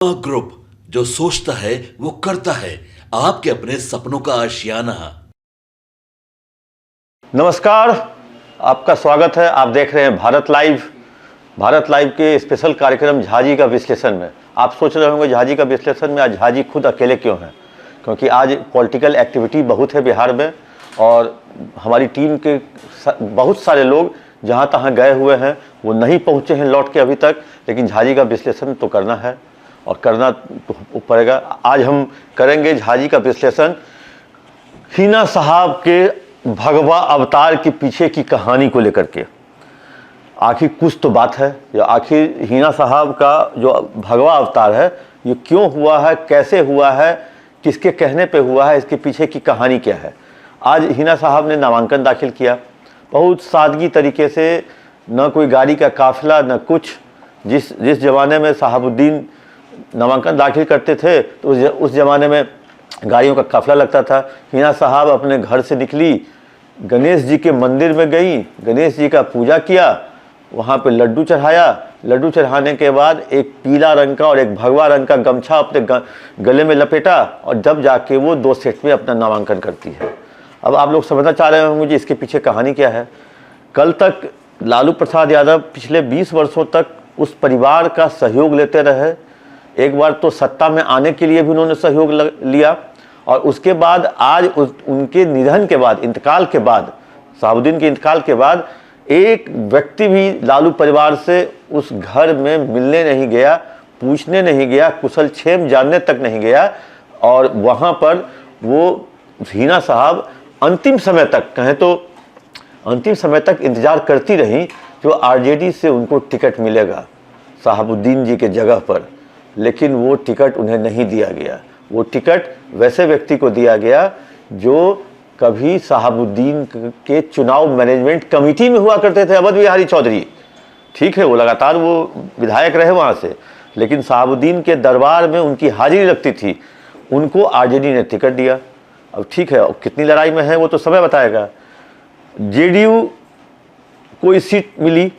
Group जो सोचता है वो करता है, आपके अपने सपनों का आशियाना। नमस्कार, आपका स्वागत है। आप देख रहे हैं भारत लाइव। भारत लाइव के स्पेशल कार्यक्रम झाजी का विश्लेषण में आप सोच रहे होंगे झाजी का विश्लेषण में आज झाजी खुद अकेले क्यों हैं, क्योंकि आज पॉलिटिकल एक्टिविटी बहुत है बिहार में और हमारी टीम के बहुत सारे लोग जहां तहां गए हुए हैं, वो नहीं पहुंचे हैं लौट के अभी तक, लेकिन झाजी का विश्लेषण तो करना है और करना तो पड़ेगा। आज हम करेंगे झाजी का विश्लेषण हिना साहब के भगवा अवतार के पीछे की कहानी को लेकर के। आखिर कुछ तो बात है, या आखिर हिना साहब का जो भगवा अवतार है ये क्यों हुआ है, कैसे हुआ है, किसके कहने पे हुआ है, इसके पीछे की कहानी क्या है। आज हिना साहब ने नामांकन दाखिल किया, बहुत सादगी तरीके से, न कोई गाड़ी का काफिला न कुछ। जिस ज़माने में साहबुद्दीन नामांकन दाखिल करते थे तो उस ज़माने में गाड़ियों का काफिला लगता था। हिना साहब अपने घर से निकली, गणेश जी के मंदिर में गई, गणेश जी का पूजा किया, वहाँ पे लड्डू चढ़ाया। लड्डू चढ़ाने के बाद एक पीला रंग का और एक भगवा रंग का गमछा अपने गले में लपेटा और जब जाके वो 2 सेट में अपना नामांकन करती है। अब आप लोग समझना चाह रहे होंगे इसके पीछे कहानी क्या है। कल तक लालू प्रसाद यादव पिछले 20 वर्षों तक उस परिवार का सहयोग लेते रहे। एक बार तो सत्ता में आने के लिए भी उन्होंने सहयोग लिया और उसके बाद आज उनके निधन के बाद, इंतकाल के बाद, साहबुद्दीन के इंतकाल के बाद एक व्यक्ति भी लालू परिवार से उस घर में मिलने नहीं गया, पूछने नहीं गया, कुशल क्षेम जानने तक नहीं गया। और वहाँ पर वो हिना साहब अंतिम समय तक, कहें तो अंतिम समय तक इंतजार करती रहीं जो आरजेडी से उनको टिकट मिलेगा साहबुद्दीन जी के जगह पर, लेकिन वो टिकट उन्हें नहीं दिया गया। वो टिकट वैसे व्यक्ति को दिया गया जो कभी साहबुद्दीन के चुनाव मैनेजमेंट कमेटी में हुआ करते थे, अवध बिहारी चौधरी। ठीक है, वो लगातार वो विधायक रहे वहाँ से, लेकिन साहबुद्दीन के दरबार में उनकी हाजिरी लगती थी। उनको आरजेडी ने टिकट दिया। अब ठीक है, अब कितनी लड़ाई में है वो तो समय बताएगा। जेडीयू को इस सीट मिली,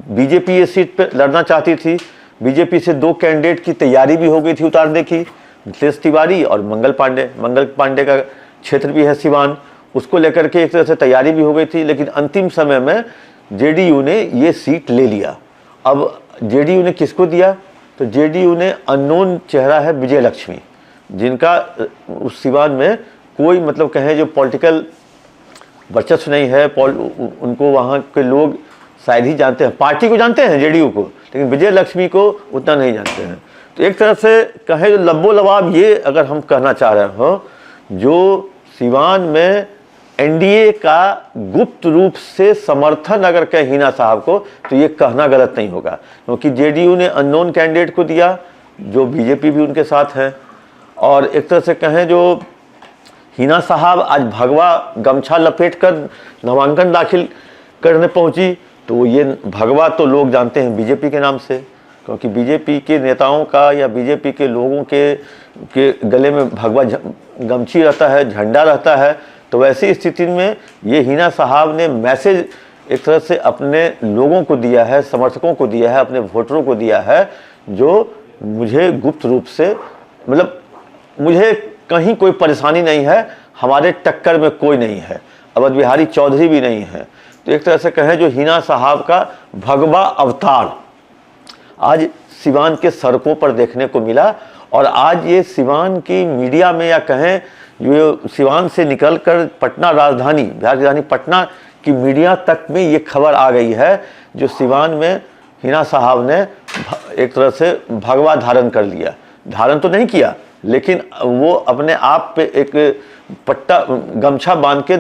बीजेपी इस सीट पर लड़ना चाहती थी। बीजेपी से 2 कैंडिडेट की तैयारी भी हो गई थी उतारने की, मिथिलेश तिवारी और मंगल पांडे का क्षेत्र भी है सिवान, उसको लेकर के एक तरह से तैयारी भी हो गई थी। लेकिन अंतिम समय में जेडीयू ने ये सीट ले लिया। अब जेडीयू ने किसको दिया, तो जेडीयू ने अननोन चेहरा है विजय लक्ष्मी, जिनका उस सिवान में कोई मतलब कहें जो पॉलिटिकल वर्चस्व नहीं है। उनको वहाँ के लोग शायद ही जानते हैं, पार्टी को जानते हैं जेडीयू को, लेकिन विजय लक्ष्मी को उतना नहीं जानते हैं। तो एक तरह से कहें जो लब्बो लबाब ये अगर हम कहना चाह रहे हो, जो सिवान में एनडीए का गुप्त रूप से समर्थन अगर कहे हिना साहब को, तो ये कहना गलत नहीं होगा, क्योंकि जेडीयू ने अननोन कैंडिडेट को दिया जो बीजेपी भी उनके साथ है। और एक तरह से कहें जो हिना साहब आज भगवा गमछा लपेट कर नामांकन दाखिल करने पहुंची, तो ये भगवा तो लोग जानते हैं बीजेपी के नाम से, क्योंकि बीजेपी के नेताओं का या बीजेपी के लोगों के गले में भगवा गमछी रहता है, झंडा रहता है। तो वैसी स्थिति में ये हिना साहब ने मैसेज एक तरह से अपने लोगों को दिया है, समर्थकों को दिया है, अपने वोटरों को दिया है, जो मुझे गुप्त रूप से मतलब मुझे कहीं कोई परेशानी नहीं है, हमारे टक्कर में कोई नहीं है, अवध बिहारी चौधरी भी नहीं है। तो एक तरह से कहें जो हिना साहब का भगवा अवतार आज सिवान के सड़कों पर देखने को मिला। और आज ये सिवान की मीडिया में या कहें जो सिवान से निकलकर पटना राजधानी, बिहार की राजधानी पटना की मीडिया तक में ये खबर आ गई है जो सिवान में हिना साहब ने एक तरह से भगवा धारण कर लिया। धारण तो नहीं किया, लेकिन वो अपने आप पे एक पट्टा गमछा बांध के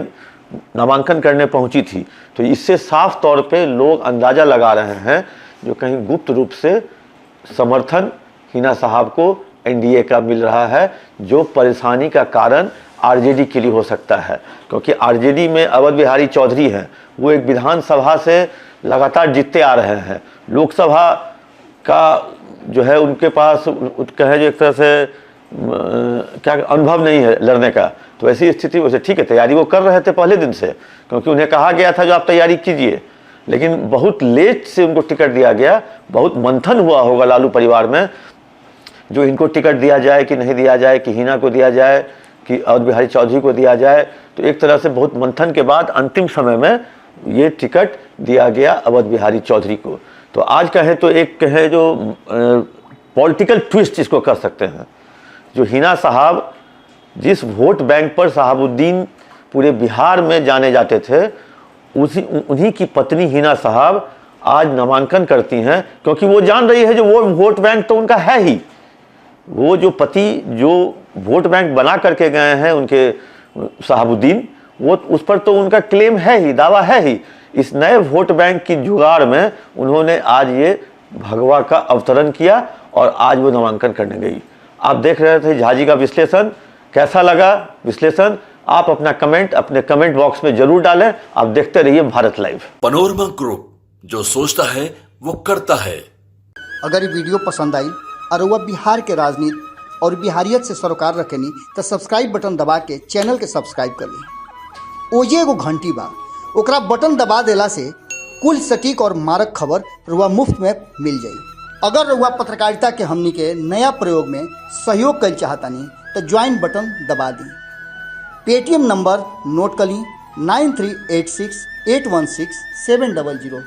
नामांकन करने पहुंची थी। तो इससे साफ तौर पे लोग अंदाजा लगा रहे हैं जो कहीं गुप्त रूप से समर्थन हिना साहब को एनडीए का मिल रहा है, जो परेशानी का कारण आरजेडी के लिए हो सकता है। क्योंकि आरजेडी में अवध बिहारी चौधरी हैं, वो एक विधानसभा से लगातार जीतते आ रहे हैं, लोकसभा का जो है उनके पास कहे जो एक तरह से क्या अनुभव नहीं है लड़ने का। तो ऐसी स्थिति वैसे ठीक है, तैयारी वो कर रहे थे पहले दिन से, क्योंकि उन्हें कहा गया था जो आप तैयारी कीजिए, लेकिन बहुत लेट से उनको टिकट दिया गया। बहुत मंथन हुआ होगा लालू परिवार में जो इनको टिकट दिया जाए कि नहीं दिया जाए, कि हिना को दिया जाए कि अवध बिहारी चौधरी को दिया जाए। तो एक तरह से बहुत मंथन के बाद अंतिम समय में ये टिकट दिया गया अवध बिहारी चौधरी को। तो आज कहें तो एक कहे जो पॉलिटिकल ट्विस्ट इसको कर सकते हैं। जो हिना साहब जिस वोट बैंक पर शहाबुद्दीन पूरे बिहार में जाने जाते थे, उन्हीं की पत्नी हिना साहब आज नामांकन करती हैं, क्योंकि वो जान रही है जो वो वोट बैंक तो उनका है ही। वो जो पति जो वोट बैंक बना करके गए हैं उनके शहाबुद्दीन, वो उस पर तो उनका क्लेम है ही, दावा है ही। इस नए वोट बैंक की जुगाड़ में उन्होंने आज ये भगवा का अवतरण किया और आज वो नामांकन करने गई। आप देख रहे थे झाजी का विश्लेषण। कैसा लगा विश्लेषण? आप अपना कमेंट अपने कमेंट बॉक्स में जरूर डालें। आप देखते रहिए भारत लाइव। पनोरमा ग्रुप, जो सोचता है वो करता है। अगर ये वीडियो पसंद आई और वह बिहार के राजनीति और बिहारियत से सरोकार रखेनी तो सब्सक्राइब बटन दबा के चैनल के सब्सक्राइब कर ली। ओजे एगो घंटी बा, ओकरा बटन दबा देला से कुल सटीक और मारक खबर रुआ मुफ्त में मिल जाई। अगर रुआ पत्रकारिता के हमनी के नया प्रयोग में सहयोग कर चाहतानी तो ज्वाइन बटन दबा दी। पेटीएम नंबर नोट कर ली 9386816700।